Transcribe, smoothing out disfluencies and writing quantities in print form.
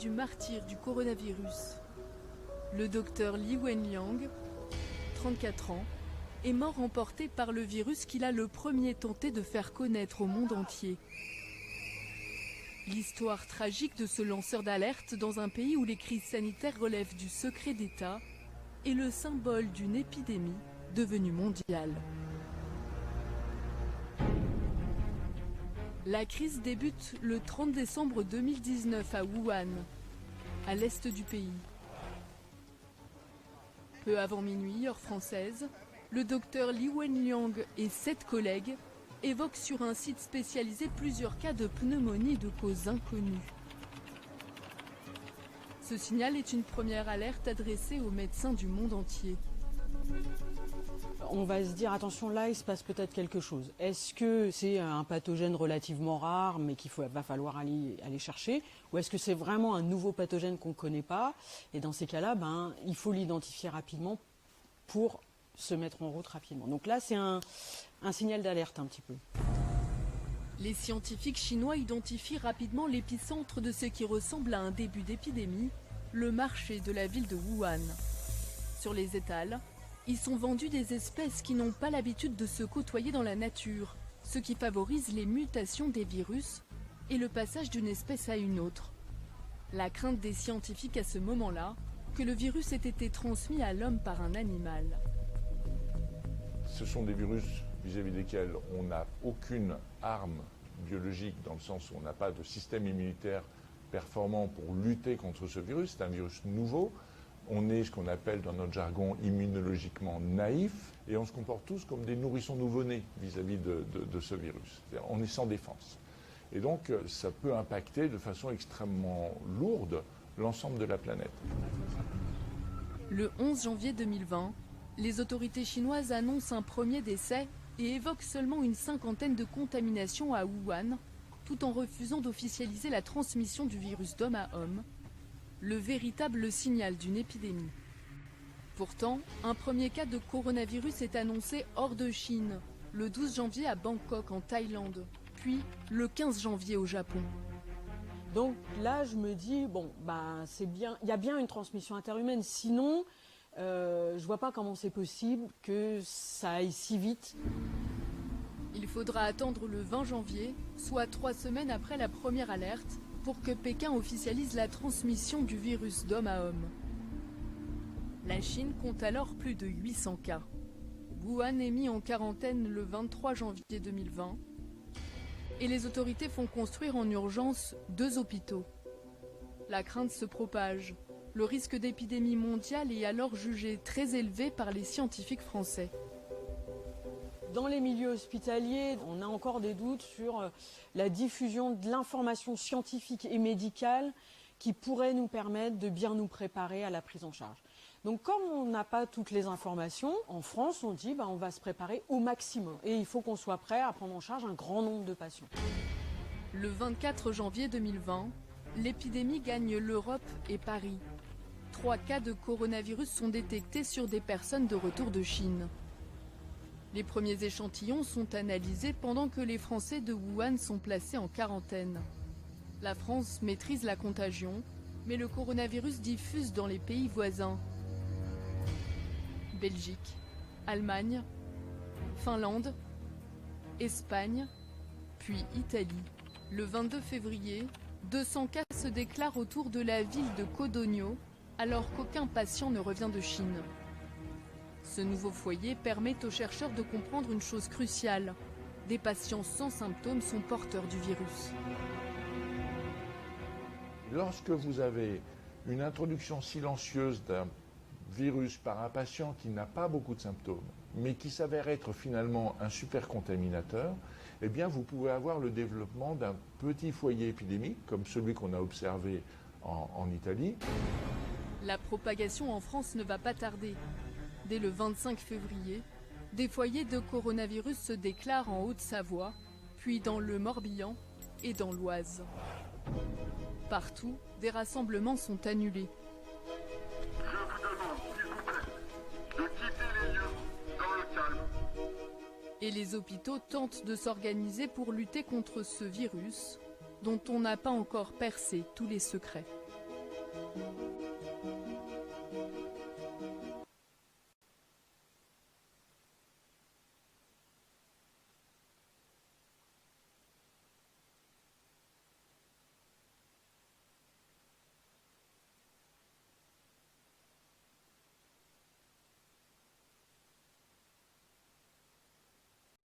du martyr du coronavirus. Le docteur Li Wenliang, 34 ans, est mort emporté par le virus qu'il a le premier tenté de faire connaître au monde entier. L'histoire tragique de ce lanceur d'alerte dans un pays où les crises sanitaires relèvent du secret d'État est le symbole d'une épidémie devenue mondiale. La crise débute le 30 décembre 2019 à Wuhan, à l'est du pays. Peu avant minuit, heure française, le docteur Li Wenliang et 7 collègues évoquent sur un site spécialisé plusieurs cas de pneumonie de cause inconnue. Ce signal est une première alerte adressée aux médecins du monde entier. On va se dire, attention, là, il se passe peut-être quelque chose. Est-ce que c'est un pathogène relativement rare, mais va falloir aller chercher? Ou est-ce que c'est vraiment un nouveau pathogène qu'on ne connaît pas? Et dans ces cas-là, il faut l'identifier rapidement pour se mettre en route rapidement. Donc là, c'est un signal d'alerte un petit peu. Les scientifiques chinois identifient rapidement l'épicentre de ce qui ressemble à un début d'épidémie, le marché de la ville de Wuhan. Sur les étals, ils sont vendus des espèces qui n'ont pas l'habitude de se côtoyer dans la nature, ce qui favorise les mutations des virus et le passage d'une espèce à une autre. La crainte des scientifiques à ce moment-là, que le virus ait été transmis à l'homme par un animal. Ce sont des virus vis-à-vis desquels on n'a aucune arme biologique, dans le sens où on n'a pas de système immunitaire performant pour lutter contre ce virus. C'est un virus nouveau. On est ce qu'on appelle dans notre jargon immunologiquement naïf et on se comporte tous comme des nourrissons nouveau-nés vis-à-vis de ce virus. On est sans défense. Et donc ça peut impacter de façon extrêmement lourde l'ensemble de la planète. Le 11 janvier 2020, les autorités chinoises annoncent un premier décès et évoquent seulement une cinquantaine de contaminations à Wuhan, tout en refusant d'officialiser la transmission du virus d'homme à homme, le véritable signal d'une épidémie. Pourtant, un premier cas de coronavirus est annoncé hors de Chine, le 12 janvier à Bangkok en Thaïlande, puis le 15 janvier au Japon. Donc là, je me dis, c'est bien, il y a bien une transmission interhumaine, sinon, je vois pas comment c'est possible que ça aille si vite. Il faudra attendre le 20 janvier, soit 3 semaines après la première alerte, pour que Pékin officialise la transmission du virus d'homme à homme. La Chine compte alors plus de 800 cas. Wuhan est mis en quarantaine le 23 janvier 2020 et les autorités font construire en urgence 2 hôpitaux. La crainte se propage. Le risque d'épidémie mondiale est alors jugé très élevé par les scientifiques français. Dans les milieux hospitaliers, on a encore des doutes sur la diffusion de l'information scientifique et médicale qui pourrait nous permettre de bien nous préparer à la prise en charge. Donc comme on n'a pas toutes les informations, en France on dit on va se préparer au maximum et il faut qu'on soit prêt à prendre en charge un grand nombre de patients. Le 24 janvier 2020, l'épidémie gagne l'Europe et Paris. 3 cas de coronavirus sont détectés sur des personnes de retour de Chine. Les premiers échantillons sont analysés pendant que les Français de Wuhan sont placés en quarantaine. La France maîtrise la contagion, mais le coronavirus diffuse dans les pays voisins. Belgique, Allemagne, Finlande, Espagne, puis Italie. Le 22 février, 200 cas se déclarent autour de la ville de Codogno, alors qu'aucun patient ne revient de Chine. Ce nouveau foyer permet aux chercheurs de comprendre une chose cruciale. Des patients sans symptômes sont porteurs du virus. Lorsque vous avez une introduction silencieuse d'un virus par un patient qui n'a pas beaucoup de symptômes, mais qui s'avère être finalement un super contaminateur, eh bien vous pouvez avoir le développement d'un petit foyer épidémique, comme celui qu'on a observé en Italie. La propagation en France ne va pas tarder. Dès le 25 février, des foyers de coronavirus se déclarent en Haute-Savoie, puis dans le Morbihan et dans l'Oise. Partout, des rassemblements sont annulés. Je vous demande, s'il vous plaît, de quitter les lieux dans le calme. Et les hôpitaux tentent de s'organiser pour lutter contre ce virus, dont on n'a pas encore percé tous les secrets. Merci.